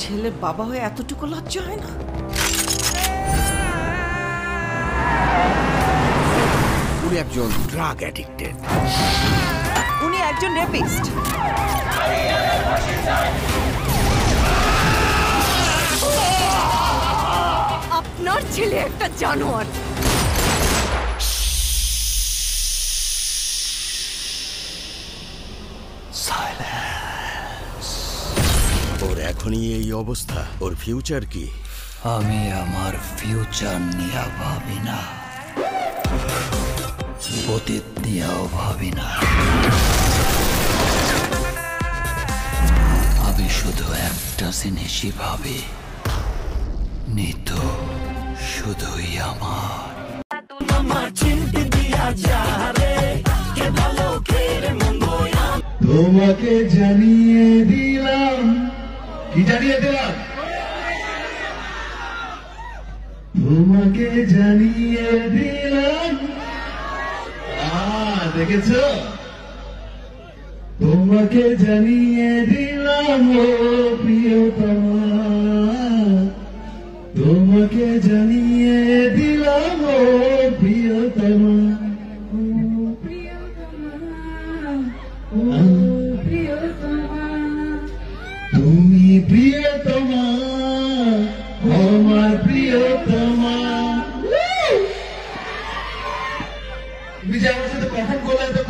ছেলে বাবা হয়ে এতটুকু লজ্জা হয় না? উনি একজন ড্রাগ অ্যাডিক্টেড। উনি একজন রেপিস্ট। আপনার ছেলে একটা জানোয়ার। ওর এখনই এই অবস্থা, ওর ফিউচার কি? আমি আমার ফিউচার নিয়ে ভাবি না, অতীত নিয়েও ভাবি না। আমি শুধু একটা জিনিসই ভাবি, নিতু শুধুই আমার। তোমাকে জানিয়ে দিলাম। কি জানিয়ে দিলাম? তোমাকে জানিয়ে দিলাম। দেখেছ? তোমাকে জানিয়ে দিলাম ও প্রিয়তমা, তোমাকে জানিয়ে দিলাম ও প্রিয়তমা। তুমি প্রিয়তমা, আমার প্রিয়তমা। তুমি যে আমার সাথে কখন করলে